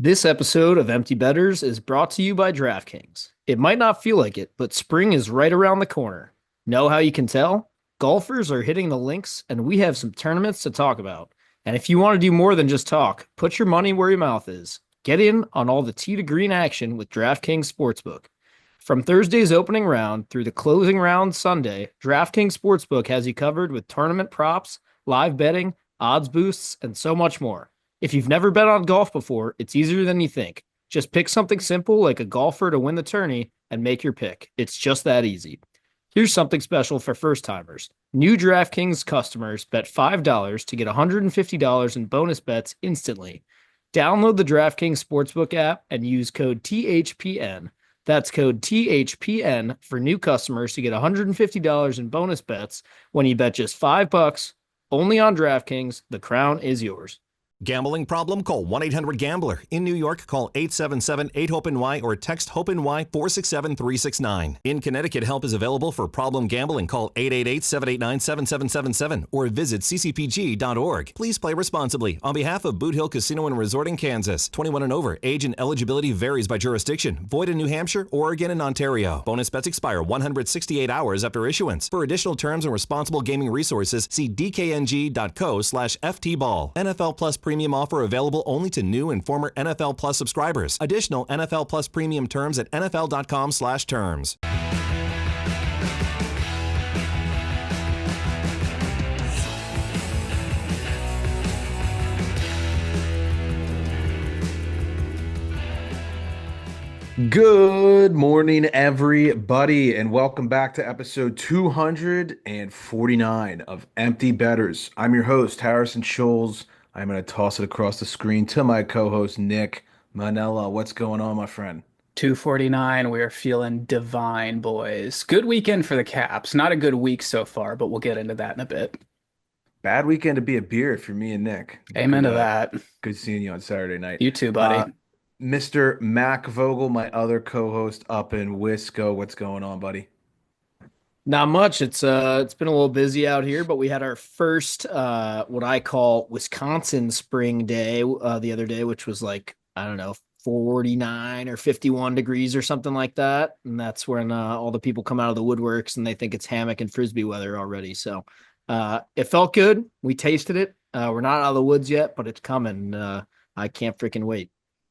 This episode of Empty Betters is brought to you by DraftKings. It might not feel like it, but spring is right around the corner. Know how you can tell? Golfers are hitting the links, and we have some tournaments to talk about. And if you want to do more than just talk, put your money where your mouth is. Get in on all the tee to green action with DraftKings Sportsbook. From Thursday's opening round through the closing round Sunday, DraftKings Sportsbook has you covered with tournament props, live betting, odds boosts, and so much more. If you've never bet on golf before, it's easier than you think. Just pick something simple like a golfer to win the tourney and make your pick. It's just that easy. Here's something special for first timers. New DraftKings customers bet $5 to get $150 in bonus bets instantly. Download the DraftKings Sportsbook app and use code THPN. That's code THPN for new customers to get $150 in bonus bets when you bet just $5 only on DraftKings. The crown is yours. Gambling problem? Call 1-800-GAMBLER. In New York, call 877-8-HOPE-NY or text HOPE-NY 467-369. In Connecticut, help is available for problem gambling. Call 888-789-7777 or visit ccpg.org. Please play responsibly. On behalf of Boot Hill Casino and Resort in Kansas, 21 and over. Age and eligibility varies by jurisdiction. Void in New Hampshire, Oregon, and Ontario. Bonus bets expire 168 hours after issuance. For additional terms and responsible gaming resources, see dkng.co/ftball. NFL Plus Premium offer available only to new and former NFL Plus subscribers. Additional NFL Plus Premium terms at nfl.com/terms. Good morning, everybody, and welcome back to episode 249 of Empty Betters. I'm your host, Harrison Scholes. I'm going to toss it across the screen to my co-host, Nick Manella. What's going on, my friend? 249. We are feeling divine, boys. Good weekend for the Caps. Not a good week so far, but we'll get into that in a bit. Bad weekend to be a beer if you're me and Nick. Amen to that. Good seeing you on Saturday night. You too, buddy. Mr. Mac Vogel, my other co-host up in Wisco. What's going on, buddy? Not much. It's been a little busy out here, but we had our first what I call Wisconsin spring day the other day, which was like, I don't know, 49 or 51 degrees or something like that. And that's when all the people come out of the woodworks and they think it's hammock and frisbee weather already. So it felt good. We tasted it. We're not out of the woods yet, but it's coming. I can't freaking wait.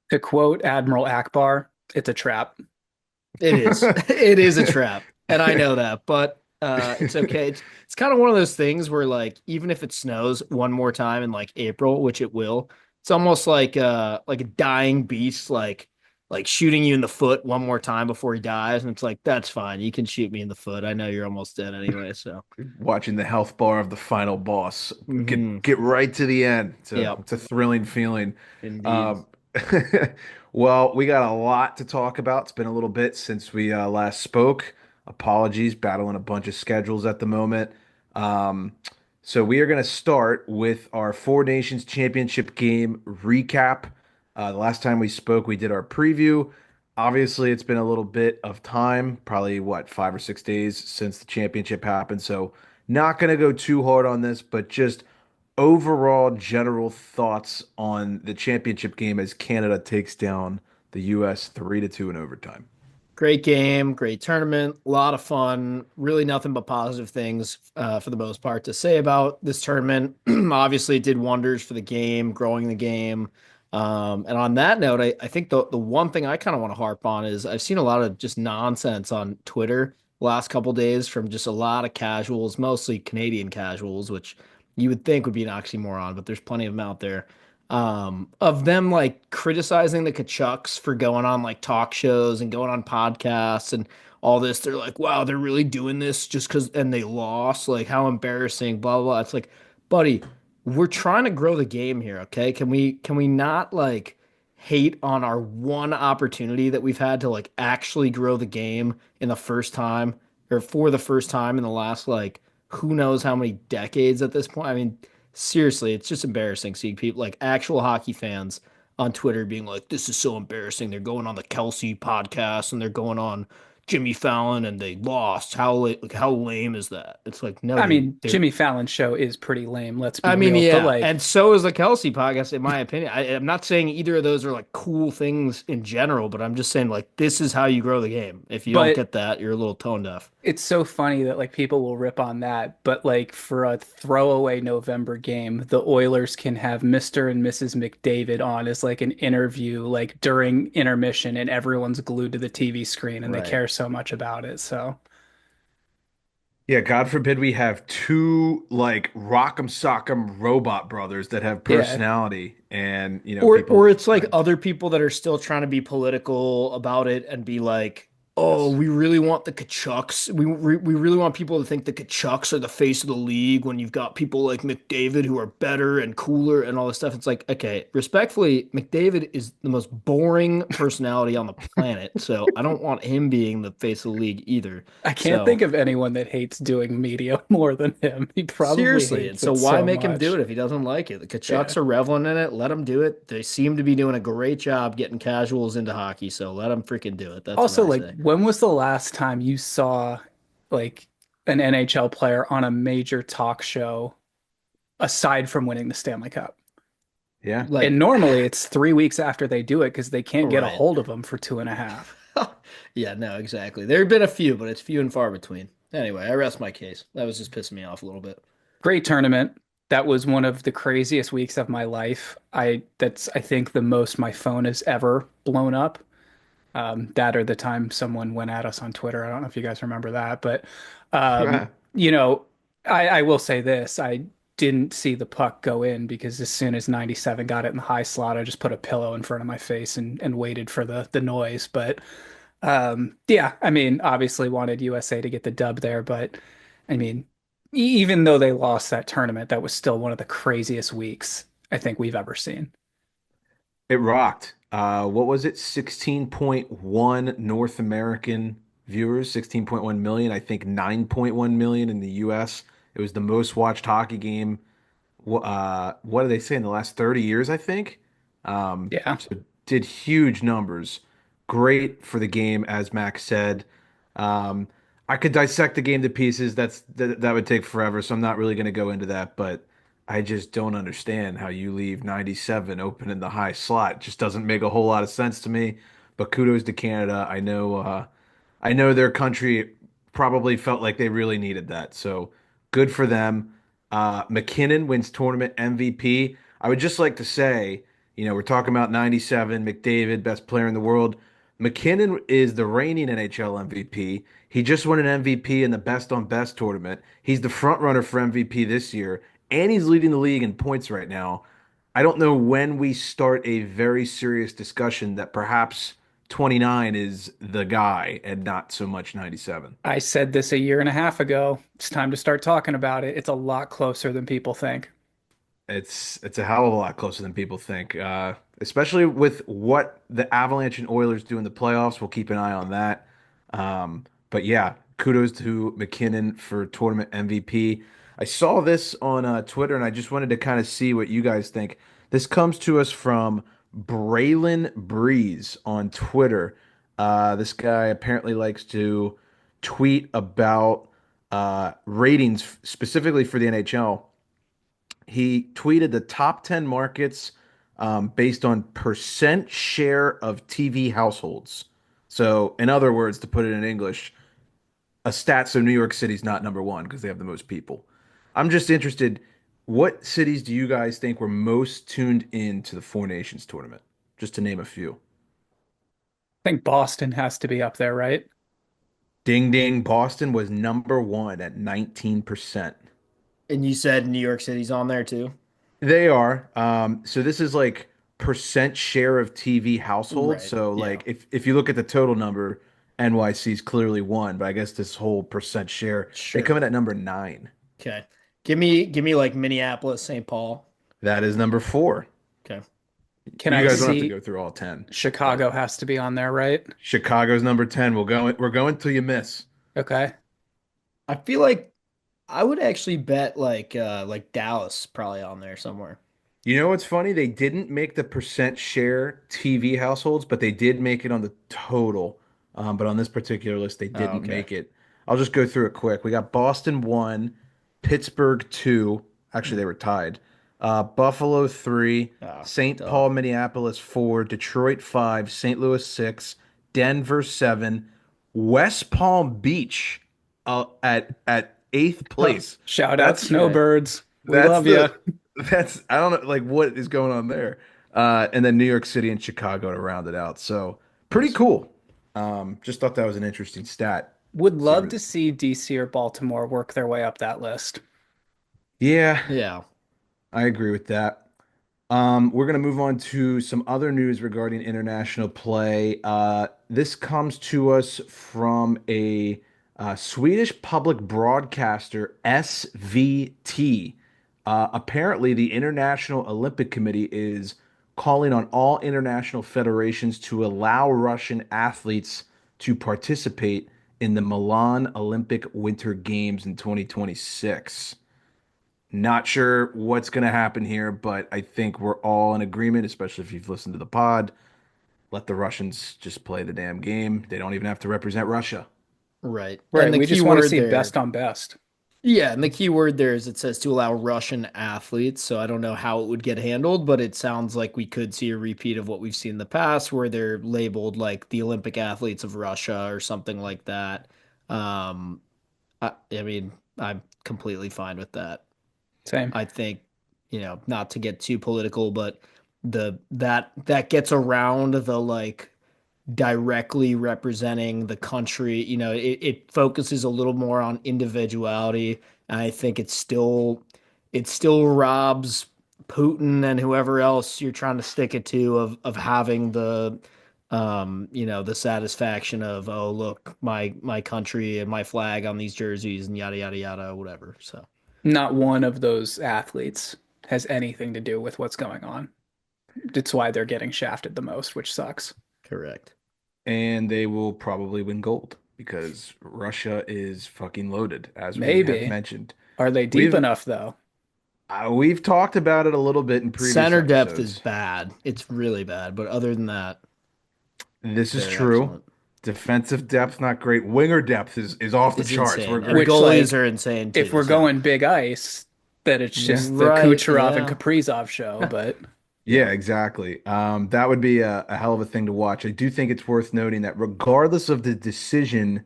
To quote Admiral Akbar, it's a trap. It is. It is a trap. And I know that, but it's okay. It's kind of one of those things where, like, even if it snows one more time in like April, which it will, it's almost like a dying beast, like shooting you in the foot one more time before he dies, and it's like, that's fine. You can shoot me in the foot. I know you're almost dead anyway. So watching the health bar of the final boss Mhm. get right to the end. Yep. It's a thrilling feeling. Indeed. Well, we got a lot to talk about. It's been a little bit since we last spoke. Apologies, battling a bunch of schedules at the moment. Um, so we are going to start with our Four Nations Championship game recap. The last time we spoke, we did our preview. Obviously, it's been a little bit of time, probably what, 5 or 6 days since the championship happened. So not going to go too hard on this, but just overall general thoughts on the championship game as Canada takes down the U.S. 3-2 in overtime. Great game, great tournament, a lot of fun. Really nothing but positive things for the most part to say about this tournament. Obviously, it did wonders for the game, growing the game. And on that note, I think the one thing I kind of want to harp on is I've seen a lot of just nonsense on Twitter the last couple days from just a lot of casuals, mostly Canadian casuals, which you would think would be an oxymoron, but there's plenty of them out there. Of them like criticizing the Kachucks for going on like talk shows and going on podcasts and all this. They're like, wow, they're really doing this just because, and they lost. Like, how embarrassing, blah, blah, blah. It's like, buddy, we're trying to grow the game here, okay? Can we not like hate on our one opportunity that we've had to like actually grow the game in the first time or for the first time in the last like who knows how many decades at this point? I mean, seriously, it's just embarrassing seeing people like actual hockey fans on Twitter being like, this is so embarrassing. They're going on the Kelsey podcast and they're going on Jimmy Fallon and they lost. How lame is that? It's like, no, I dude. mean, Jimmy Fallon's show is pretty lame, let's be I mean, real. But yeah, like, and so is the Kelsey podcast, in my opinion. I'm not saying either of those are like cool things in general, but I'm just saying like this is how you grow the game. If you don't but get that, you're a little tone deaf. it's so funny that like people will rip on that, but like for a throwaway November game, the Oilers can have Mr. and Mrs. McDavid on as like an interview like during intermission and everyone's glued to the TV screen and they Right. care so much about it. So, Yeah, God forbid we have two like rock'em sock'em robot brothers that have yeah. personality and Or people it's like other people that are still trying to be political about it and be like, oh, yes. we really want the Kachucks. We really want people to think the Kachucks are the face of the league when you've got people like McDavid who are better and cooler and all this stuff. It's like, okay, respectfully, McDavid is the most boring personality on the planet. So I don't want him being the face of the league either. I can't So think of anyone that hates doing media more than him. He probably seriously, and hates so it why so make him do much. it if he doesn't like it? The Yeah. Kachucks are reveling in it. Let him do it. They seem to be doing a great job getting casuals into hockey, so let them freaking do it. That's what Also, I like, say. when was the last time you saw like an NHL player on a major talk show aside from winning the Stanley Cup? Yeah. And Like, normally it's 3 weeks after they do it because they can't get a right. hold of them for 2.5. Yeah, no, exactly. There have been a few, but it's few and far between. Anyway, I rest my case. That was just pissing me off a little bit. Great tournament. That was one of the craziest weeks of my life. I think the most my phone has ever blown up. That or the time someone went at us on Twitter. I don't know if you guys remember that, but um, Yeah. you know, I will say this: I didn't see the puck go in because as soon as 97 got it in the high slot, I just put a pillow in front of my face and waited for the noise. But yeah, I mean, obviously wanted USA to get the dub there, but I mean, even though they lost that tournament, that was still one of the craziest weeks I think we've ever seen. It rocked. What was it? 16.1 North American viewers, 16.1 million, I think 9.1 million in the US. It was the most watched hockey game. What do they say in the last 30 years, I think? Yeah. So did huge numbers. Great for the game, as Max said. Um, I could dissect the game to pieces. That would take forever, so I'm not really going to go into that. But I just don't understand how you leave 97 open in the high slot. It just doesn't make a whole lot of sense to me. But kudos to Canada. I know their country probably felt like they really needed that. So good for them. McKinnon wins tournament MVP. I would just like to say, we're talking about 97, McDavid, best player in the world. McKinnon is the reigning NHL MVP. He just won an MVP in the best on best tournament. He's the front runner for MVP this year, and he's leading the league in points right now. I don't know when we start a very serious discussion that perhaps 29 is the guy and not so much 97. I said this a year and a half ago. It's time to start talking about it. It's a lot closer than people think. It's a hell of a lot closer than people think, especially with what the Avalanche and Oilers do in the playoffs. We'll keep an eye on that. But yeah, kudos to McKinnon for tournament MVP. I saw this on Twitter, and I just wanted to kind of see what you guys think. This comes to us from Braylon Breeze on Twitter. This guy apparently likes to tweet about ratings specifically for the NHL. He tweeted the top 10 markets based on percent share of TV households. So, in other words, to put it in English, a stat so New York City's not number one because they have the most people. I'm just interested, what cities do you guys think were most tuned in to the Four Nations tournament? Just to name a few. I think Boston has to be up there, right? Ding ding, Boston was number one at 19%. And you said New York City's on there too? They are. So this is like percent share of TV households. Right. So Yeah. like if you look at the total number, NYC's clearly one, but I guess this whole percent share, they come Sure. in at number nine. Okay. Give me like Minneapolis, St. Paul. That is number four. Okay. Can You I guys don't have to see go through all 10, but Chicago has to be on there, right? Chicago's number 10. We're going till you miss. Okay. I feel like I would actually bet like Dallas probably on there somewhere. You know what's funny? They didn't make the percent share TV households, but they did make it on the total. but on this particular list, they Oh, didn't okay. make it. I'll just go through it quick. We got Boston 1, Pittsburgh 2. Actually, Mm. they were tied. Buffalo 3, Oh, St. duh. Paul, Minneapolis 4, Detroit 5, St. Louis 6, Denver 7, West Palm Beach at eighth place. Shout out That's Okay. snowbirds. We that's love you. the that's I don't know like what is going on there. And then New York City and Chicago to round it out. So pretty Nice. cool. Just thought that was an interesting stat. Would See love where, to see DC or Baltimore work their way up that list. yeah, Yeah. I agree with that. We're going to move on to some other news regarding international play. This comes to us from a Swedish public broadcaster, SVT. Apparently, the International Olympic Committee is calling on all international federations to allow Russian athletes to participate in the Milan Olympic Winter Games in 2026. Not sure what's going to happen here, but I think we're all in agreement, especially if you've listened to the pod. Let the Russians just play the damn game. They don't even have to represent Russia. Right. And Right. the We key just want to word see there, best on best. yeah, and the key word there is it says to allow Russian athletes. So I don't know how it would get handled, but it sounds like we could see a repeat of what we've seen in the past where they're labeled like the Olympic athletes of Russia or something like that. Um, I mean, I'm completely fine with that. Same. I think, not to get too political, but that gets around the like directly representing the country. It focuses a little more on individuality. And I think it still robs Putin and whoever else you're trying to stick it to of having the satisfaction of, oh, look, my country and my flag on these jerseys and yada yada yada, whatever. So Not one of those athletes has anything to do with what's going on. It's why they're getting shafted the most, which sucks. correct. And they will probably win gold because Russia is fucking loaded, as we have Maybe. mentioned. Are they deep We've enough though? we've talked about it a little bit in previous Center depth is episodes. bad. It's really bad. But other than that, This is they're true. excellent. Defensive depth not great. Winger depth is off the Is charts. insane. We're And Which, goalies like, are insane if too. we're So going big ice, then it's just the right, Kucherov and yeah. Kaprizov show. But Yeah, Yep. exactly. That would be a hell of a thing to watch. I do think it's worth noting that regardless of the decision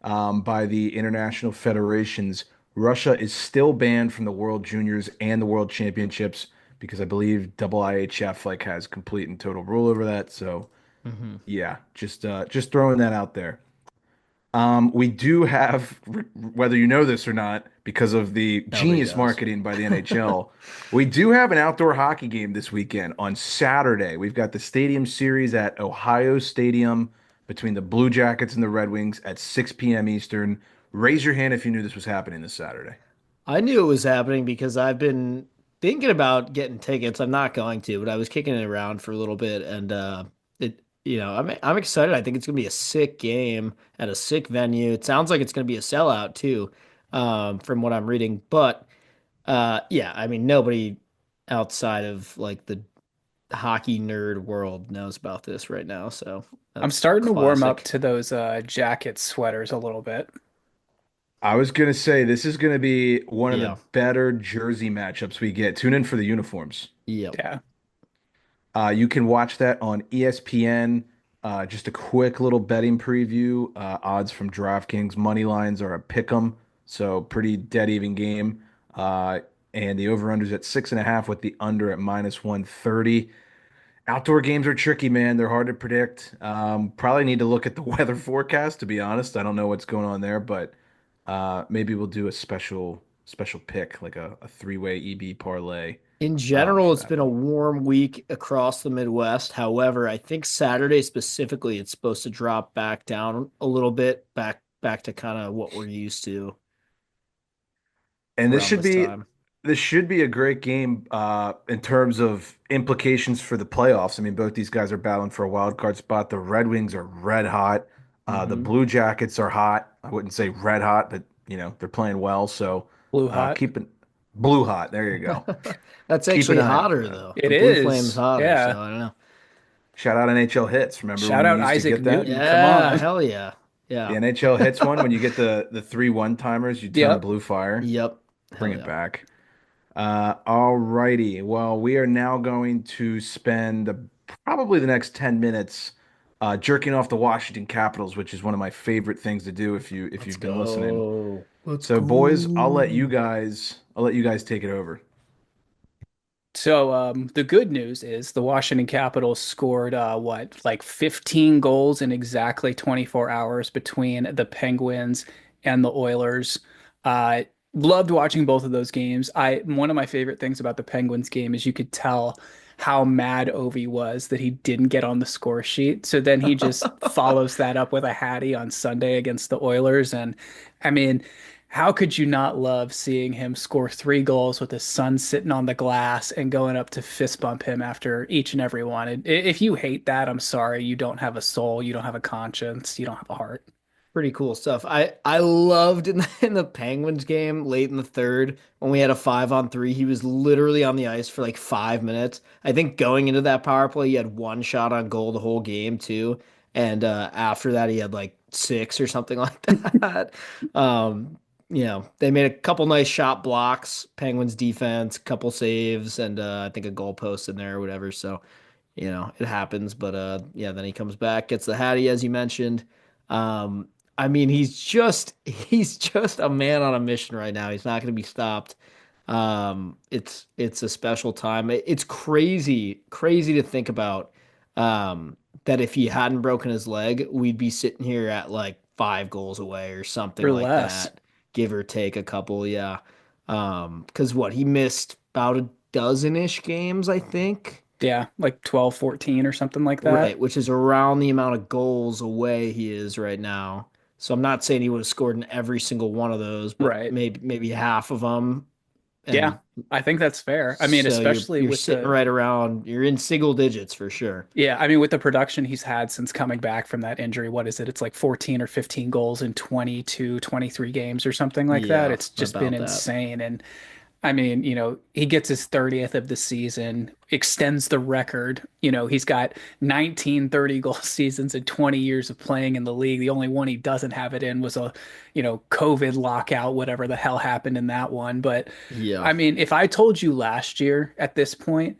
by the international federations, Russia is still banned from the World Juniors and the World Championships because I believe IIHF like has complete and total rule over that. So Hmm. yeah, just throwing that out there. We do have, whether you know this or not, because of the Nobody genius does. marketing by the NHL, we do have an outdoor hockey game this weekend on Saturday. We've got the Stadium Series at Ohio Stadium between the Blue Jackets and the Red Wings at 6 p.m. Eastern. Raise your hand if you knew this was happening this Saturday. I knew it was happening because I've been thinking about getting tickets. I'm not going to, but I was kicking it around for a little bit, and I'm excited. I think it's gonna be a sick game at a sick venue. It sounds like it's gonna be a sellout too, from what I'm reading. But yeah, I mean, nobody outside of like the hockey nerd world knows about this right now, so I'm that's starting to warm up classic. to those jacket sweaters a little bit. I was gonna say this is gonna be one of the Yeah. better jersey matchups we get. Tune in for the uniforms. Yep. Yeah. You can watch that on ESPN. Just a quick little betting preview. Odds from DraftKings. Money lines are a pick 'em, so pretty dead even game. And the over-under's at 6.5 with the under at -130. Outdoor games are tricky, man. They're hard to predict. Probably need to look at the weather forecast, to be honest. I don't know what's going on there, but maybe we'll do a special pick, like a three-way EB parlay In general, for it's that been a one. warm week across the Midwest. However, I think Saturday specifically, it's supposed to drop back down a little bit, back to kind of what we're used to And around this time. this should be a great game in terms of implications for the playoffs. I mean, both these guys are battling for a wild card spot. The Red Wings are red hot. The Hmm. Blue Jackets are hot. I wouldn't say red hot, but they're playing well. So Blue hot. keep it blue hot. There you go. That's Keep an actually eye out for hotter that. though. It The blue flame's is. hotter, so Yeah. I don't know. Shout out NHL hits. Remember when Shout you out used to Isaac get that? Newton. Come Yeah, on. hell yeah. The Yeah. NHL hits one when you get the three one-timers, you turn Yep. blue fire. Yep. Bring Hell it yeah. back. All righty. Well, we are now going to spend probably the next 10 minutes jerking off the Washington Capitals, which is one of my favorite things to do if Let's you've been listening. go. Let's So, boys, go. I'll let you guys take it over. So the good news is the Washington Capitals scored like 15 goals in exactly 24 hours between the Penguins and the Oilers. Uh, Loved watching both of those games. I One of my favorite things about the Penguins game is you could tell how mad Ovi was that he didn't get on the score sheet. So then he just follows that up with a hattie on Sunday against the Oilers. And I mean, how could you not love seeing him score 3 goals with his son sitting on the glass and going up to fist bump him after each and every one? If you hate that, I'm sorry. You don't have a soul. You don't have a conscience. You don't have a heart. Pretty cool stuff. I loved in the Penguins game late in the third when we had a 5-on-3. He was literally on the ice for like 5 minutes. I think going into that power play, he had one shot on goal the whole game too, and after that he had like six or something like that. They made a couple nice shot blocks. Penguins defense, couple saves, and I think a goal post in there or whatever. So it happens. But yeah, then he comes back, gets the Hattie as you mentioned. Um, I mean, he's just a man on a mission right now. He's not going to be stopped. It's a special time. It's crazy to think about that if he hadn't broken his leg, we'd be sitting here at like 5 goals away or something Or like less. that, give or take a couple. Yeah. Because what he missed about a dozen-ish games, I think. Yeah, like 12, 14 or something like that. Right, which is around the amount of goals away he is right now. So I'm not saying he would have scored in every single one of those, but Right. maybe half of them. Yeah, And I think that's fair. I mean, so you're especially you're with sitting the right around, you're in single digits for sure. yeah, I mean, with the production he's had since coming back from that injury, what is it? It's like 14 or 15 goals in 22, 23 games or something like that. Yeah, It's just been about that. insane. And I mean, he gets his 30th of the season, extends the record. He's got 19 30 goal seasons and 20 years of playing in the league. The only one he doesn't have it in was a, COVID lockout, whatever the hell happened in that one. But Yeah. I mean, if I told you last year at this point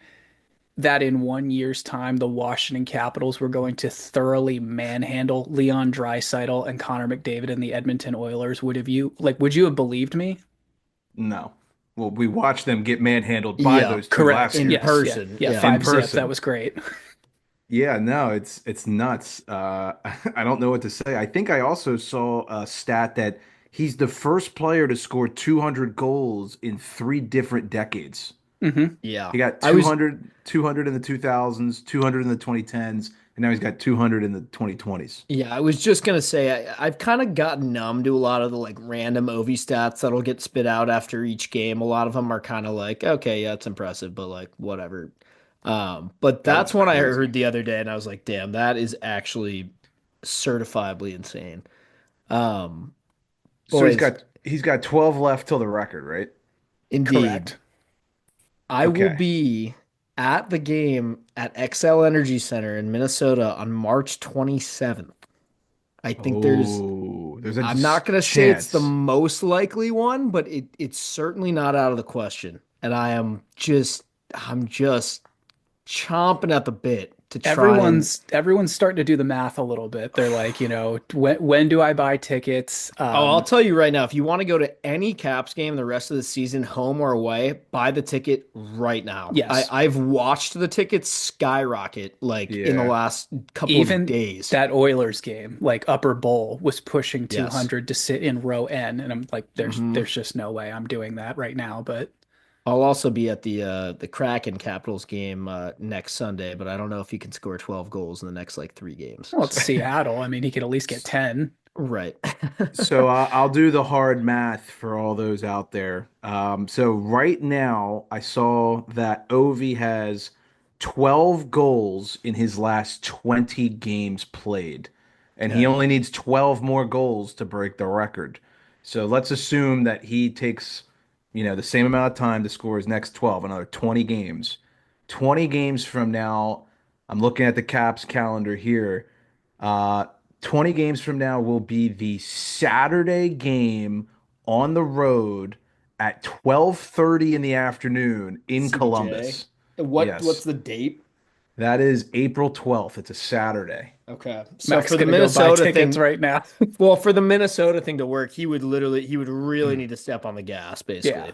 that in 1 year's time, the Washington Capitals were going to thoroughly manhandle Leon Draisaitl and Connor McDavid and the Edmonton Oilers, would you have believed me? No. Well, we watched them get manhandled by Yeah. those two last Correct. In year Yes. Yeah. person. Yeah. Yeah. in 5-zip. That person. was great. Yeah, no, it's nuts. I don't know what to say. I think I also saw a stat that he's the first player to score 200 goals in three different decades. Hmm. Yeah. He got I was 200 in the 2000s, 200 in the 2010s, and now he's got 200 in the 2020s. Yeah, I was just gonna say I've kind of gotten numb to a lot of the like random Ovi stats that'll get spit out after each game. A lot of them are kind of like, okay, yeah, it's impressive, but like whatever. But That that's one's one I crazy. heard the other day, and I was like, damn, that is actually certifiably insane. Um, So Boys, he's got 12 left till the record, right? indeed, Correct. I will Okay. be at the game at XL Energy Center in Minnesota on March 27th. I think Oh, there's a I'm not gonna say it's the chance. most likely one, but it's certainly not out of the question. And I'm just chomping at the bit to try and Everyone's starting to do the math a little bit. They're like, when do I buy tickets? oh, I'll tell you right now, if you want to go to any Caps game the rest of the season, home or away, buy the ticket right now. Yes, I've watched the tickets skyrocket like in the Yeah. last couple of even days. that Oilers game, like upper bowl, was pushing Yes. 200 to sit in row N, and I'm like, hmm there's just no way I'm doing that right now. But I'll also be at the Kraken Capitals game next Sunday, but I don't know if he can score 12 goals in the next like 3 games. well, it's So Seattle. I mean, he could at least get 10. right. So I'll do the hard math for all those out there. So right now, I saw that Ovi has 12 goals in his last 20 games played, and he Okay. only needs 12 more goals to break the record. So let's assume that he takes, the same amount of time to score his next 12, another 20 games. 20 games from now, I'm looking at the Caps calendar here. Uh, 20 games from now will be the Saturday game on the road at 12:30 in the afternoon in CBJ. Columbus. What's Yes, the date? that is April 12th. It's a Saturday. Okay. So Mac's for the gonna go buy Minnesota tickets thing, right now. well, for the Minnesota thing to work, he would really Mm. need to step on the gas, Yeah, basically.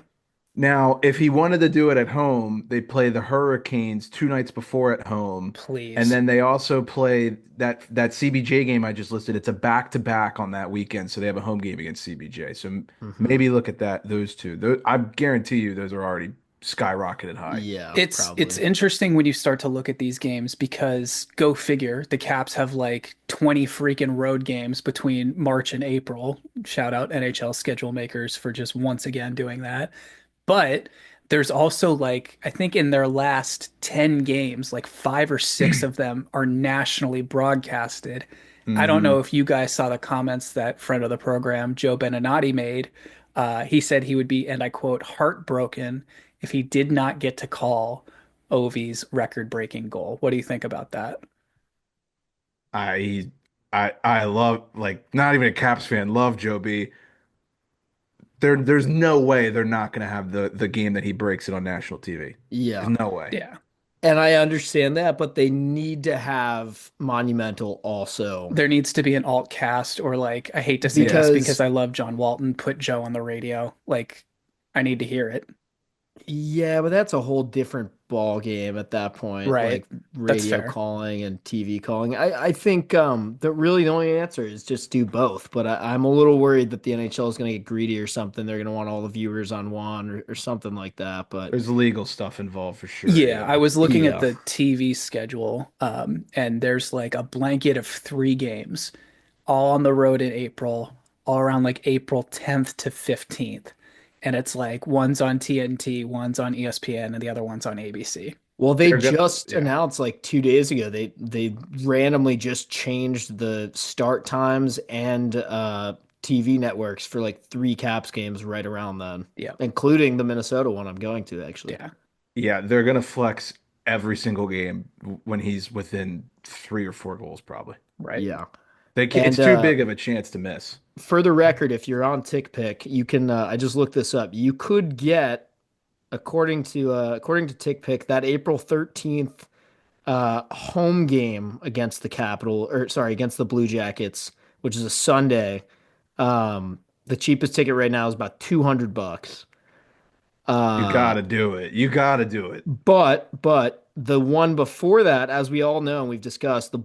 Now, if he wanted to do it at home, they play the Hurricanes 2 nights before at home, and please. then they also play that CBJ game I just listed. It's a back-to-back on that weekend, so they have a home game against CBJ. So Hmm. maybe look at those two. I guarantee you those are already skyrocketed high. Yeah, It's probably. interesting when you start to look at these games because go figure, the Caps have like 20 freaking road games between March and April. Shout out NHL schedule makers for just once again doing that. But there's also like I think in their last 10 games, like 5 or 6 of them are nationally broadcasted. I don't know Hmm. if you guys saw the comments that friend of the program, Joe Beninati, made. He said he would be, and I quote, heartbroken if he did not get to call Ovi's record-breaking goal. What do you think about that? I I love like not even a Caps fan, love Joe B. There's no way they're not going to have the game that he breaks it on national TV. Yeah. There's no way. Yeah. And I understand that, but they need to have Monumental also There needs to be an alt cast or like I hate to say this because because I love John Walton, put Joe on the radio. Like I need to hear it. yeah, but that's a whole different ball game at that point, Right. like That's radio fair. calling and TV calling. I think that really the only answer is just do both. But I'm a little worried that the NHL is going to get greedy or something. They're going to want all the viewers on one or something like that. But There's legal stuff involved for sure. Yeah, Yeah. I was looking at yeah. the TV schedule, and there's like a blanket of 3 games, all on the road in April, all around like April 10th to 15th. And it's like one's on TNT, one's on ESPN, and the other one's on ABC. Well, they They're gonna, just yeah. announced like 2 days ago. They randomly just changed the start times and TV networks for like three Caps games right around then, Yeah, including the Minnesota one I'm going to actually. yeah, Yeah, they're gonna flex every single game when he's within 3 or 4 goals, probably. right. Yeah. They can't, it's And too big of a chance to miss. for the record, if you're on TickPick, you can I just looked this up. You could get according to TickPick that April 13th home game against the Capital or sorry, against the Blue Jackets, which is a Sunday. The cheapest ticket right now is about $200. You Uh, gotta do it. You gotta do it. but the one before that, as we all know and we've discussed, the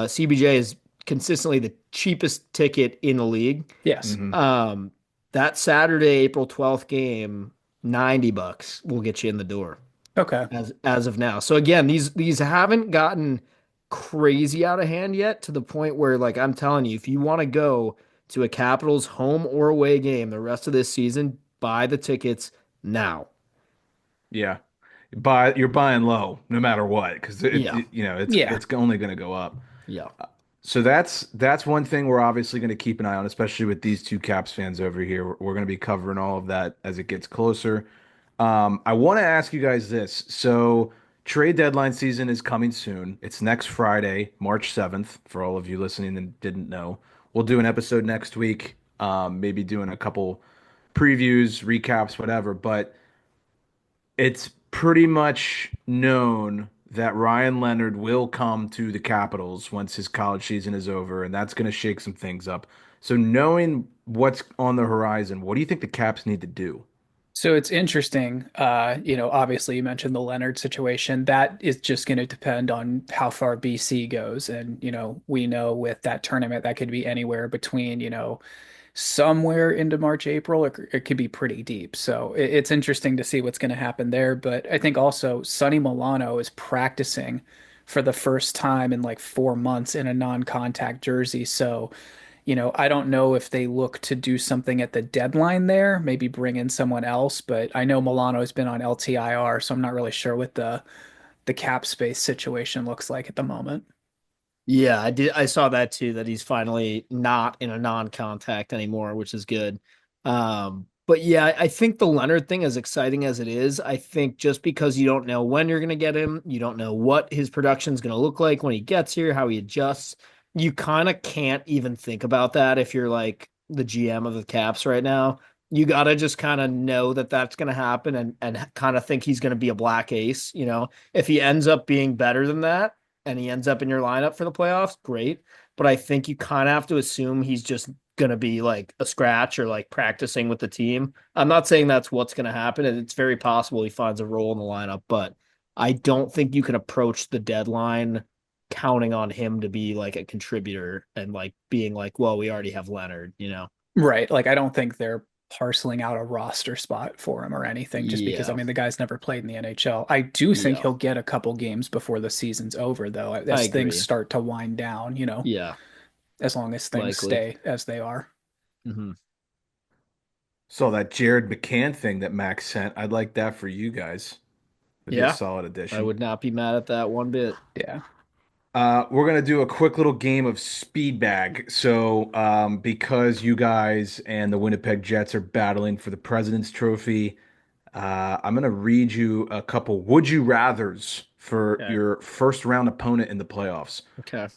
CBJ is consistently the cheapest ticket in the league. Yes. Hmm. Um, that Saturday, April 12th game, $90 will get you in the door Okay. as of now. So again, these haven't gotten crazy out of hand yet to the point where like I'm telling you, if you want to go to a Capitals home or away game the rest of this season, buy the tickets now. Yeah. You're buying low no matter what, because Yeah. it's Yeah. it's only gonna go up. Yeah. So that's one thing we're obviously going to keep an eye on, especially with these two Caps fans over here. We're going to be covering all of that as it gets closer. I want to ask you guys this. So trade deadline season is coming soon. It's next Friday, March 7th, for all of you listening and didn't know. We'll do an episode next week, maybe doing a couple previews, recaps, whatever. But it's pretty much known that Ryan Leonard will come to the Capitals once his college season is over, and that's going to shake some things up. So, knowing what's on the horizon, what do you think the Caps need to do? So it's interesting. Obviously you mentioned the Leonard situation. That is just going to depend on how far BC goes. And, we know with that tournament, that could be anywhere between, somewhere into March, April, or it could be pretty deep. So it's interesting to see what's going to happen there. But I think also Sonny Milano is practicing for the first time in like 4 months in a non-contact jersey. So, I don't know if they look to do something at the deadline there, maybe bring in someone else, but I know Milano's been on LTIR, so I'm not really sure what the cap space situation looks like at the moment. Yeah, I did. I saw that too, that he's finally not in a non-contact anymore, which is good. But yeah, I think the Leonard thing, as exciting as it is, I think just because you don't know when you're going to get him, you don't know what his production is going to look like when he gets here, how he adjusts. You kind of can't even think about that if you're like the GM of the Caps right now. You got to just kind of know that that's going to happen and kind of think he's going to be a black ace. If he ends up being better than that and he ends up in your lineup for the playoffs, great. But I think you kind of have to assume he's just gonna be like a scratch or like practicing with the team. I'm not saying that's what's gonna happen, and it's very possible he finds a role in the lineup, but I don't think you can approach the deadline counting on him to be like a contributor and like being like, well, we already have Leonard. Right. Like I don't think they're parceling out a roster spot for him or anything just because I Yeah, mean the guy's never played in the NHL. I do think yeah, he'll get a couple games before the season's over though, I as things agree. start to wind down, Yeah, as long as things likely. stay as they are. Hmm. So that Jared McCann thing that Max sent, I'd like that for you guys. Would be a Yeah, solid I addition. would not be mad at that one bit. Yeah. We're gonna do a quick little game of speed bag. So, because you guys and the Winnipeg Jets are battling for the President's Trophy, I'm gonna read you a couple would you rather's for Okay. your first round opponent in the playoffs. Okay.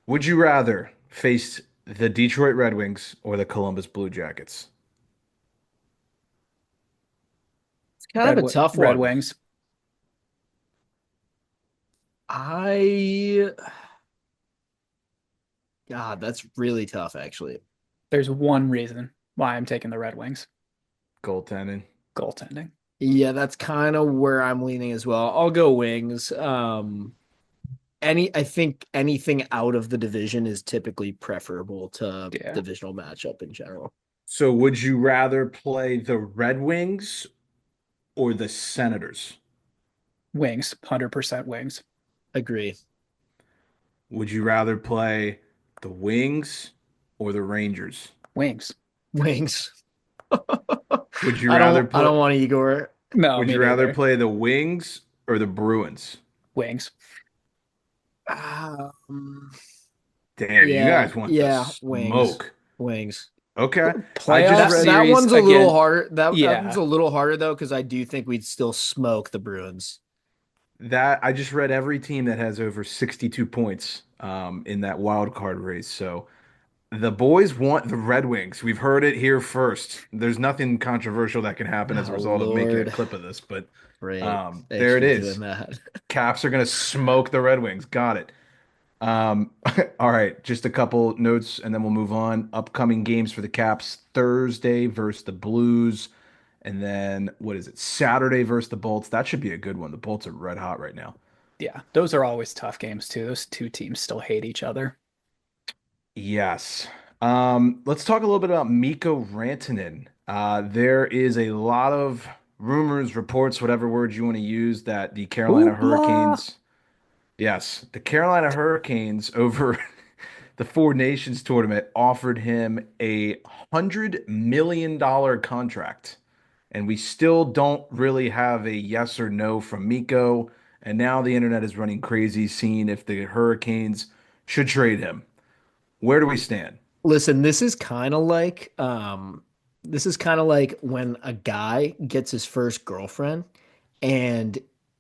Would you rather face the Detroit Red Wings or the Columbus Blue Jackets? It's kind of a tough Red one. Wings. I God, that's really tough actually. There's one reason why I'm taking the Red Wings. Goaltending. Goaltending. Yeah, that's kind of where I'm leaning as well. I'll go Wings. I think anything out of the division is typically preferable to Yeah. divisional matchup in general. So, would you rather play the Red Wings or the Senators? Wings. 100% Wings. Would you rather play the Wings or the Rangers? Wings. Wings. Would you I rather don't I play don't want Igor. No, would me you rather neither. play the Wings or the Bruins? Wings. Um, Damn, you yeah, guys want the yeah, Wings. smoke. Wings. Okay. I just Playoff read That series one's a little again. harder. That one's Yeah. a little harder though, because I do think we'd still smoke the Bruins. I just read every team that has over 62 points in that wild card race. So the boys want the Red Wings. We've heard it here first. There's nothing controversial that can happen as a Oh result of making a Lord. clip of this, but Great. Thanks there it for doing is. that. Caps are gonna smoke the Red Wings. Got it. Um, all right, just a couple notes and then we'll move on. Upcoming games for the Caps Thursday versus the Blues, and then what is it? Saturday versus the Bolts. That should be a good one. The Bolts are red hot right now. Yeah. Those are always tough games too. Those two teams still hate each other. Yes. Let's talk a little bit about Mikko Rantanen. There is a lot of rumors, reports, whatever words you want to use, that the Carolina Hoopla. Hurricanes, yes, the Carolina Hurricanes over the Four Nations tournament offered him $100 million contract. And we still don't really have a yes or no from Miko. And now the internet is running crazy, seeing if the Hurricanes should trade him. Where do we stand? Listen, this is kind of like when a guy gets his first girlfriend and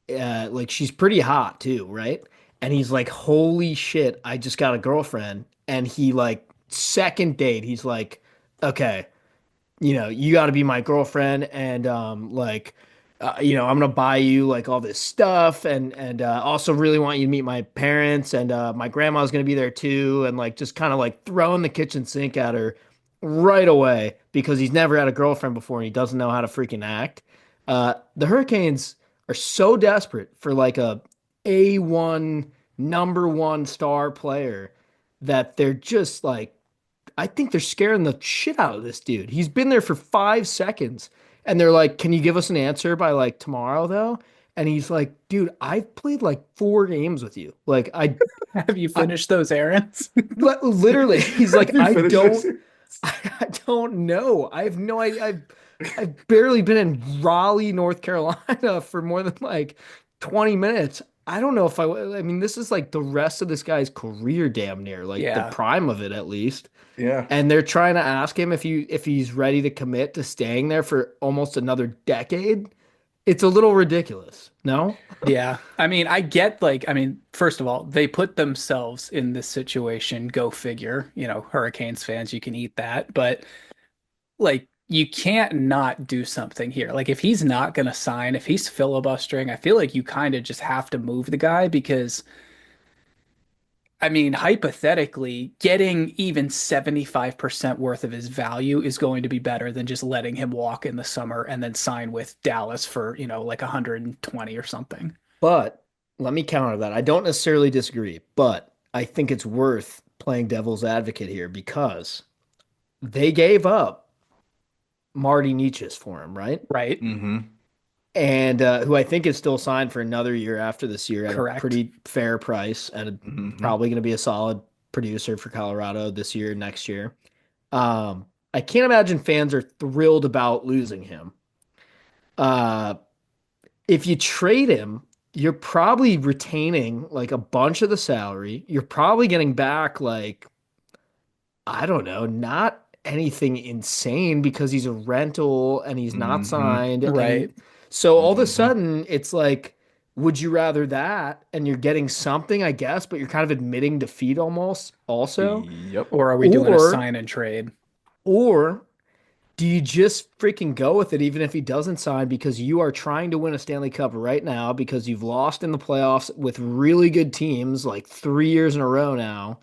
like she's pretty hot too, right? And he's like, "Holy shit, I just got a girlfriend." And he like second date, he's like, "Okay, you got to be my girlfriend and I'm gonna buy you like all this stuff and also really want you to meet my parents and my grandma's gonna be there too and like just kind of like throwing the kitchen sink at her right away because he's never had a girlfriend before and he doesn't know how to freaking act. The Hurricanes are so desperate for like A1 number one star player that they're just like I think they're scaring the shit out of this dude. He's been there for 5 seconds and they're like, "Can you give us an answer by like tomorrow though?" And he's like, "Dude, I've played like 4 games with you. Like Have you I finished those errands? literally he's like, You finish this? I don't know. I have no idea. I've barely been in Raleigh, North Carolina for more than like 20 minutes. I don't know if I mean, this is like the rest of this guy's career, damn near, like the Yeah. prime of it at least. Yeah. And they're trying to ask him if he's ready to commit to staying there for almost another decade. It's a little ridiculous. No? Yeah. I mean, first of all, they put themselves in this situation. Go figure. Hurricanes fans, you can eat that. But like, you can't not do something here. Like, if he's not going to sign, if he's filibustering, I feel like you kind of just have to move the guy because, I mean, hypothetically, getting even 75% worth of his value is going to be better than just letting him walk in the summer and then sign with Dallas for, like 120 or something. But let me counter that. I don't necessarily disagree, but I think it's worth playing devil's advocate here because they gave up Marty Nietzsche's for him, right? Right? Mm-hmm. And who I think is still signed for another year after this year at a Correct. pretty fair price and Mm-hmm. probably going to be a solid producer for Colorado this year, next year. I can't imagine fans are thrilled about losing him. Uh, if you trade him, you're probably retaining like a bunch of the salary. You're probably getting back like, I don't know, not anything insane because he's a rental and he's not Mm-hmm. signed. Right. And so all of a Mm-hmm. sudden it's like, would you rather that? And you're getting something, I guess, but you're kind of admitting defeat almost also. Yep. Or are we doing a Or, sign and trade? or do you just freaking go with it even if he doesn't sign because you are trying to win a Stanley Cup right now because you've lost in the playoffs with really good teams like 3 years in a row now,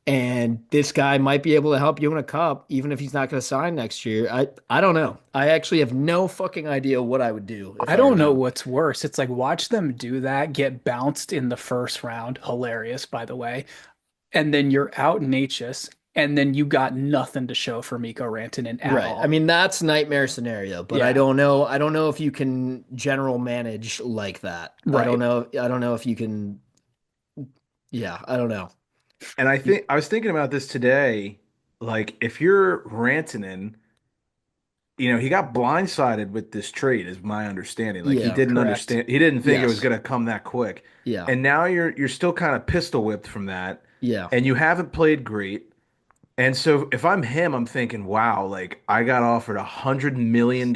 and this guy might be able to help you win a cup even if he's not going to sign next year. I don't know. I actually have no fucking idea what I would do if I I were don't know him. what's worse. It's like watch them do that, get bounced in the first round. Hilarious, by the way. And then you're out in HS, and then you got nothing to show for Mikko Rantanen at Right. I all. mean, that's nightmare scenario, but I Yeah, don't know. I don't know if you can general manage like that. I don't right. know. I don't know if you can. Yeah, I don't know. And I was thinking about this today. Like, if you're Rantanen, he got blindsided with this trade, is my understanding. Like, he Yeah. didn't Correct. understand, he didn't think it was Yes. going to come that quick. Yeah. And now you're still kind of pistol whipped from that, Yeah. and you haven't played great. And so if I'm him, I'm thinking, wow, like I got offered $100 million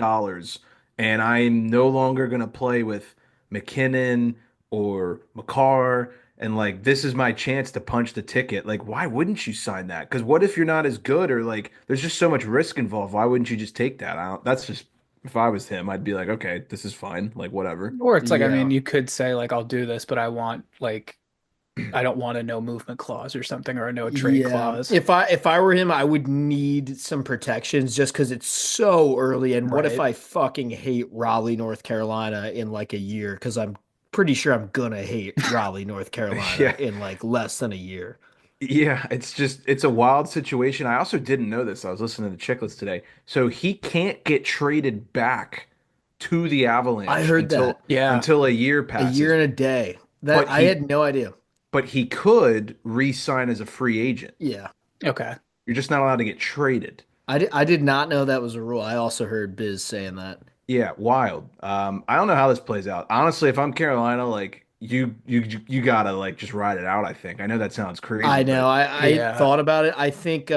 and I'm no longer gonna play with McKinnon or McCarr. And like this is my chance to punch the ticket. Like, why wouldn't you sign that? Because what if you're not as good or like there's just so much risk involved. Why wouldn't you just take that? That's just if I was him, I'd be like, okay, this is fine. Like whatever. Or it's like, I mean, Yeah. you could say like, I'll do this, but I don't want a no movement clause or something or a no trade Yeah. clause. If I were him, I would need some protections just because it's so early. And what if Right. I fucking hate Raleigh, North Carolina in like a year? Because I'm pretty sure I'm gonna hate Raleigh, North Carolina Yeah. in like less than a year. Yeah, it's a wild situation. I also didn't know this. I was listening to the Chicklets today. So he can't get traded back to the I Avalanche heard until that Yeah. until a year a year passes. and a day. That But I he had no idea. but he could re-sign as a free agent. Yeah. Okay. You're just not allowed to get traded. I did not know that was a rule. I also heard Biz saying that. Yeah, wild. I don't know how this plays out. Honestly, if I'm Carolina, like you gotta like just ride it out, I think. I know that sounds crazy, I know. but I Yeah. thought about it. I think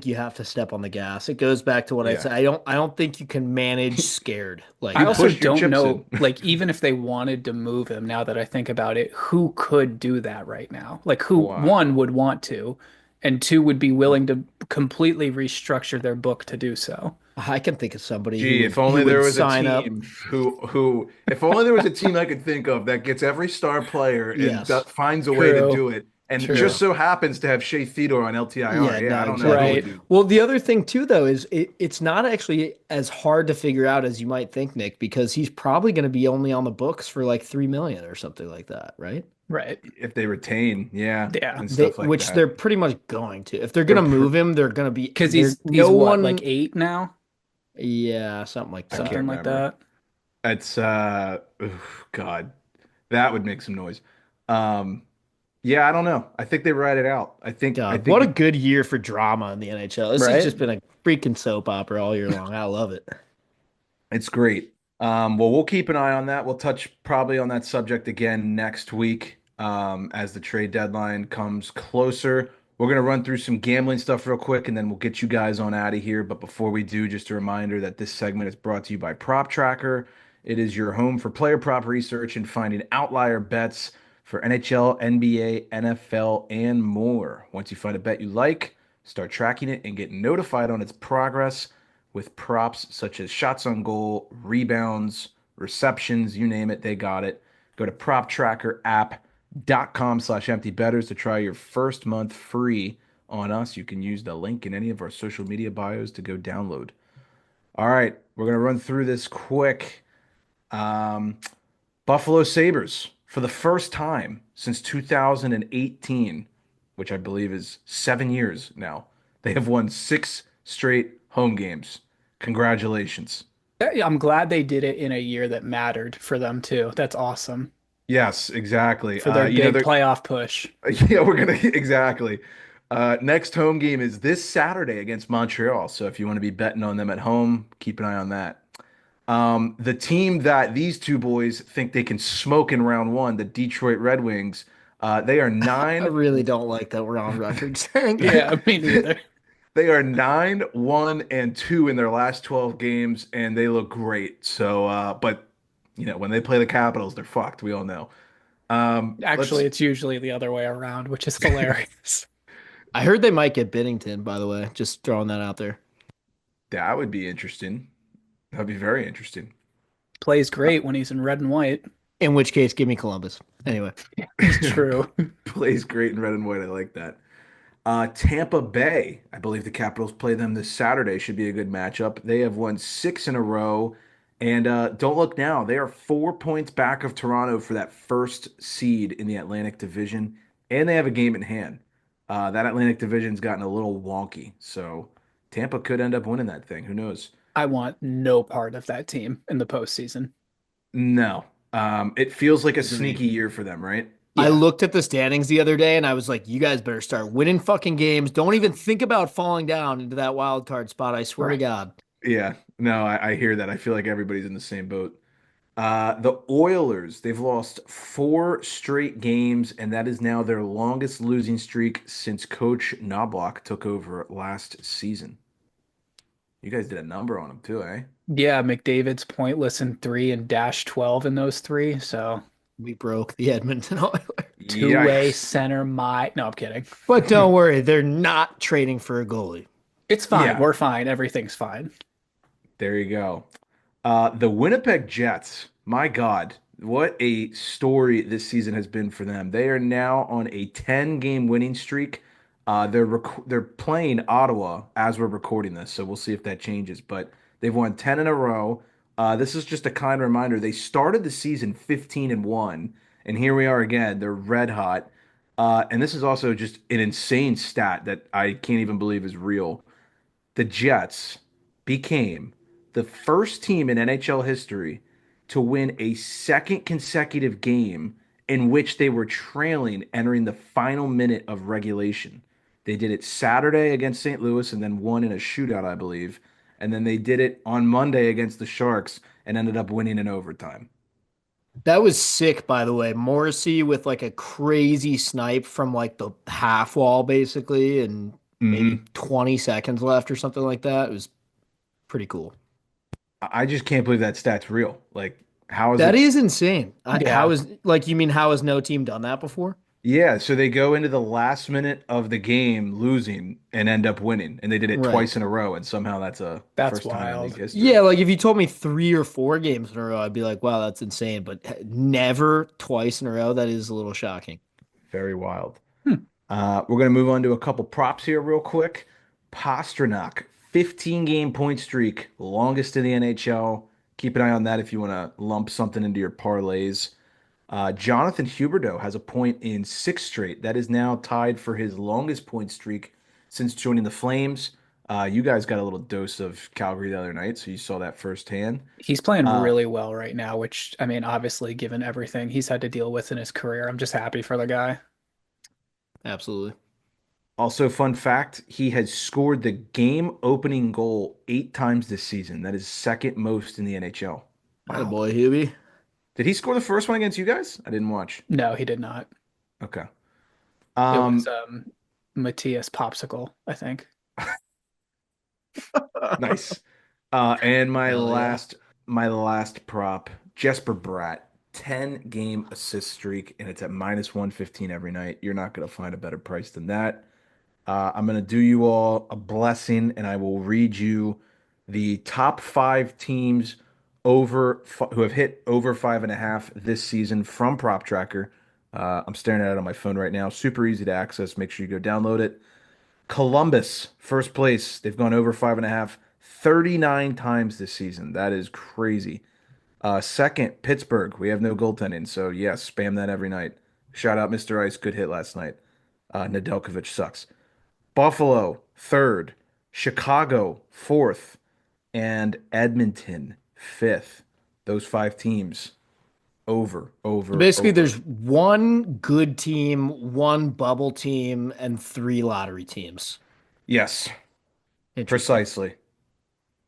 you have to step on the gas. It goes back to what I yeah. said. I don't think you can manage scared I like You also that. pushed your don't chips know, in. like, even if they wanted to move him, now that I think about it, who could do that right now? Like, who, one, Wow. would want to, and two, would be willing to completely restructure their book to do so. I can think of somebody who Gee, would if who only there would was a sign up. team who if only there was a team I could think of that gets every star player and Yes. finds a way to True. do it and just True. so happens to have Shea Theodore on LTIR. Yeah, Yeah, no, I don't know who exactly. would Right. do. Well, the other thing too, though, is it's not actually as hard to figure out as you might think, Nick, because he's probably going to be only on the books for like 3 million or something like that, right? Right. If they retain, yeah, Yeah. and stuff like Which they're that. pretty much going to. If they're going They're to pr move him, they're going to be Because there. he's No what, like one, 8 now? yeah, something like I that. can't Something like remember. that. It's oof, God, that would make some noise. Um, yeah, I don't know. I think they ride it out. I God, what think a good year for drama in the NHL. This has Right. just been a freaking soap opera all year long. I love it. it's great. Well, we'll keep an eye on that. We'll touch probably on that subject again next week as the trade deadline comes closer. We're going to run through some gambling stuff real quick and then we'll get you guys on out of here. But before we do, just a reminder that this segment is brought to you by Prop Tracker. It is your home for player prop research and finding outlier bets for NHL, NBA, NFL, and more. Once you find a bet you like, start tracking it and get notified on its progress with props such as shots on goal, rebounds, receptions, you name it, they got it. Go to proptrackerapp.com/emptybetters to try your first month free on us. You can use the link in any of our social media bios to go download. All right, we're going to run through this quick. Um, Buffalo Sabres, for the first time since 2018, which I believe is 7 years now, they have won six straight home games. Congratulations. Yeah, I'm glad they did it in a year that mattered for them too. That's awesome Yes, exactly. for their big They're playoff push. yeah, we're gonna exactly. Next home game is this Saturday against Montreal. So if you want to be betting on them at home, keep an eye on that. The team that these two boys think they can smoke in round one, the Detroit Red Wings, they are I nine. really don't like that we're on record saying that. Yeah, me neither. They are 9-1-2 in their last 12 games, and they look great. So, but when they play the Capitals, they're fucked. We all know. Actually, Let's. it's usually the other way around, which is hilarious. I heard they might get Binnington, by the way. Just throwing that out there. That would be interesting. That'd be very interesting. Plays great when he's in red and white. In which case, give me Columbus. Anyway, True. Plays great in red and white. I like that. Tampa Bay, I believe the Capitals play them this Saturday. Should be a good matchup. They have won six in a row. And don't look now. They are 4 points back of Toronto for that first seed in the Atlantic Division. And they have a game in hand. That Atlantic Division's gotten a little wonky. So Tampa could end up winning that thing. Who knows? I want no part of that team in the postseason. No. It feels like a agreed. sneaky year for them, right? I Yeah, looked at the standings the other day and I was like, you guys better start winning fucking games. Don't even think about falling down into that wild card spot. I swear to right. God. Yeah. No, I hear that. I feel like everybody's in the same boat. The Oilers, they've lost four straight games, and that is now their longest losing streak since Coach Knobloch took over last season. You guys did a number on them too, eh? Yeah, McDavid's pointless in three and dash 12 in those three. So We broke the Edmonton Oilers. two-way Yikes. center my no, I'm kidding. But don't worry, they're not trading for a goalie. It's fine. Yeah, We're fine. Everything's fine. there you go. The Winnipeg Jets, my God, what a story this season has been for them. They are now on a 10-game winning streak. They're playing Ottawa as we're recording this, so we'll see if that changes. But they've won 10 in a row. This is just a kind reminder. They started the season 15-1, and here we are again. They're red hot. And this is also just an insane stat that I can't even believe is real. The Jets became the first team in NHL history to win a second consecutive game in which they were trailing entering the final minute of regulation. They did it Saturday against St. Louis and then won in a shootout, I believe. And then they did it on Monday against the Sharks and ended up winning in overtime. That was sick, by the way. Morrissey with like a crazy snipe from like the half wall, basically, and maybe hmm 20 seconds left or something like that. It was pretty cool. I just can't believe that stat's real. Like, how is That it? is insane. How Yeah. is like you mean how has no team done that before? Yeah, so they go into the last minute of the game losing and end up winning, and they did it Right. twice in a row, and somehow that's a That's first time in league wild. history. Yeah, like if you told me 3 or 4 games in a row, I'd be like, wow, that's insane. But never twice in a row, that is a little shocking. Very wild. Hmm. We're going to move on to a couple props here real quick. Pasternak, 15-game point streak, longest in the NHL. Keep an eye on that if you want to lump something into your parlays. Jonathan Huberdeau has a point in six straight. That is now tied for his longest point streak since joining the Flames. You guys got a little dose of Calgary the other night, so you saw that firsthand. He's playing Uh, really well right now, which I mean, obviously, given everything he's had to deal with in his career, I'm just happy for the guy. Absolutely. Also, fun fact, he has scored the game opening goal 8 times this season. That is second most in the NHL. Wow. Attaboy, Hubie. Did he score the first one against you guys? I didn't watch. No, he did not. Okay. It was Um, Matthias Popsicle, I think. nice. And Hell yeah. my last prop, Jesper Bratt, 10 game assist streak, and it's at minus 115 every night. You're not gonna find a better price than that. I'm gonna do you all a blessing, and I will read you the top five teams who have hit over 5.5 this season from Prop Tracker. I'm staring at it on my phone right now. Super easy to access. Make sure you go download it. Columbus, first place. They've gone over 5.5 39 times this season. That is crazy. Second, Pittsburgh. We have no goaltending, so yes, spam that every night. Shout out Mr. Ice. Good hit last night. Nedeljkovic sucks. Buffalo, third. Chicago, fourth. And Edmonton, fifth. Those five teams, over, So over, basically, over. there's one good team, one bubble team, and three lottery teams. Yes, Interesting. precisely.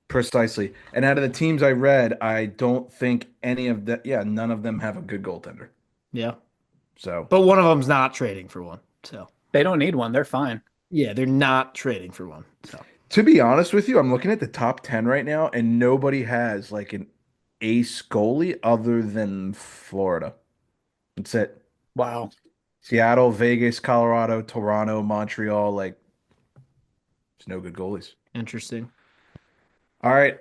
Precisely. And out of the teams I read, I don't think any of the, yeah, none of them have a good goaltender. Yeah. So, But one of them's not trading for one. So, They don't need one. They're fine. yeah, they're not trading for one. So, to be honest with you, I'm looking at the top 10 right now, and nobody has like an ace goalie other than Florida. That's it. Wow. Seattle, Vegas, Colorado, Toronto, Montreal, like, there's no good goalies. interesting. All right,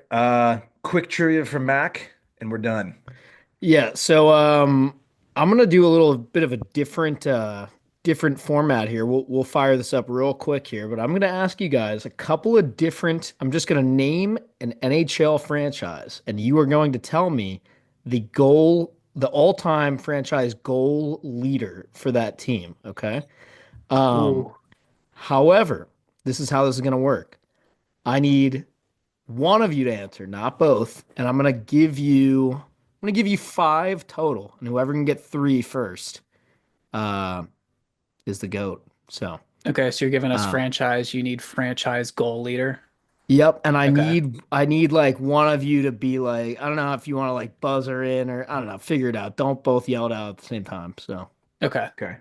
quick trivia from Mac, and we're done. Yeah, so I'm gonna do a little bit of a different format here. We'll fire this up real quick here, but I'm gonna ask you guys a couple of different. I'm just gonna name an NHL franchise, and you are going to tell me the all-time franchise goal leader for that team. Okay. Um, Ooh. However, this is how this is gonna work. I need one of you to answer, not both, and I'm gonna give you five total, and whoever can get three first uh, is the goat. So, Okay, so you're giving us uh, franchise. You need franchise goal leader. yep. And I Okay. need I need like one of you to be like, I don't know if you want to like buzzer in or I don't know, figure it out. Don't both yell it out at the same time. So, Okay. Okay.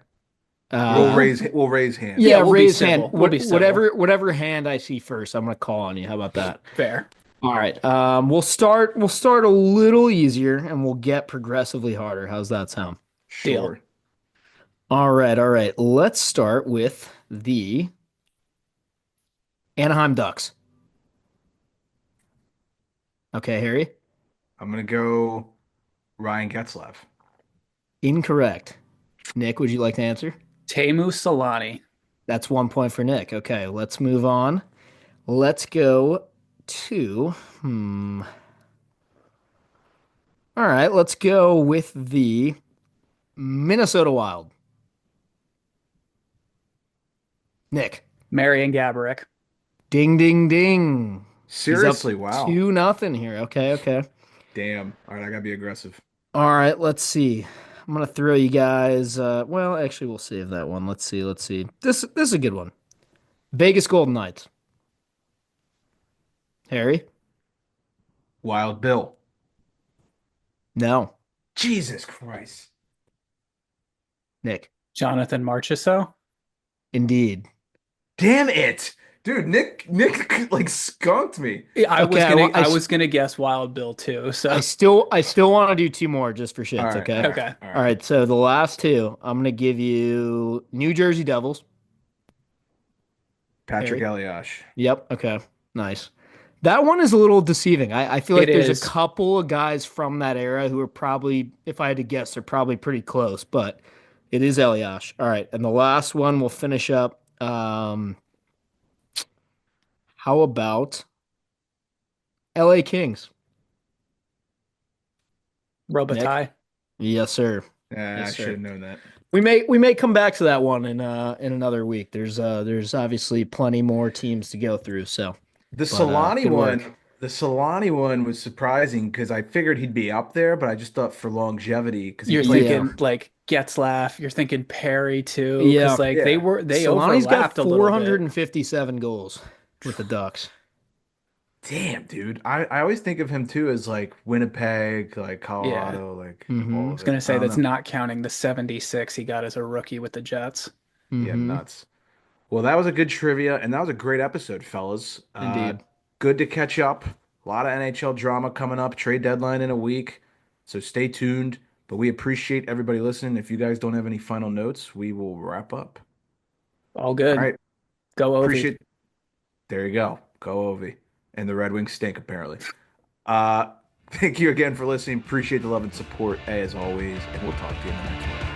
We'll uh, raise hands. Yeah, yeah, we'll be raise hand. civil. We'll be civil. Whatever hand I see first, I'm gonna call on you. How about that? Fair. All right. We'll start a little easier and we'll get progressively harder. How's that sound? Deal. Sure. All right, all right. Let's start with the Anaheim Ducks. Okay, Harry. I'm gonna go Ryan Getzlav. Incorrect. Nick, would you like to answer? Teemu Solani. That's 1 point for Nick. Okay, let's move on. Let's go to All right, let's go with the Minnesota Wild. Nick. Marian Gaborik. Ding ding ding. He's up Seriously, wow. 2-0 here. Okay, okay. Damn. All right, I gotta be aggressive. All right, let's see. I'm gonna throw you guys. Well, actually, we'll save that one. Let's see. Let's see. This is a good one. Vegas Golden Knights. Harry? Wild Bill. No. Jesus Christ. Nick? Jonathan Marchessault. Indeed. Damn it. Dude, Nick like skunked me. Yeah, I was Okay. gonna I was gonna guess Wild Bill too. So I still want to do two more just for All shits. right, Okay. all right, okay. all All right. right. So the last two, I'm gonna give you New Jersey Devils. Patrick Harry? Eliash. Yep. Okay. Nice. That one is a little deceiving. I feel It like there's a is. couple of guys from that era who are probably, if I had to guess, they're probably pretty close, but it is Eliash. All right. And the last one we'll finish up. How about LA Kings? Nick? Robitaille. Yes, sir. Yeah, I Yes, should sir. have known that. We may come back to that one in another week. There's obviously plenty more teams to go through. So, The but Solani good work. one, the Solani one was surprising because I figured he'd be up there, but I just thought for longevity because he You're played Yeah, thinking for like Getzlaff. You're thinking Perry too, because yeah. like yeah. they Solani's got overlapped a little bit. 457 goals with the Ducks. Damn, dude. I always think of him too as like Winnipeg, like Yeah. Colorado, like Mm-hmm. all I of was it. gonna I say don't that's know. not counting the 76 he got as a rookie with the Jets. Yeah, Mm-hmm. nuts. Well, that was a good trivia, and that was a great episode, fellas. Indeed. Good to catch up. A lot of NHL drama coming up. Trade deadline in a week, so stay tuned. But we appreciate everybody listening. If you guys don't have any final notes, we will wrap up. All All good. right. Go Ovi. Appreciate. There you go. Go Ovi. And the Red Wings stink apparently. Uh, thank you again for listening. Appreciate the love and support as always, and we'll talk to you in the next one.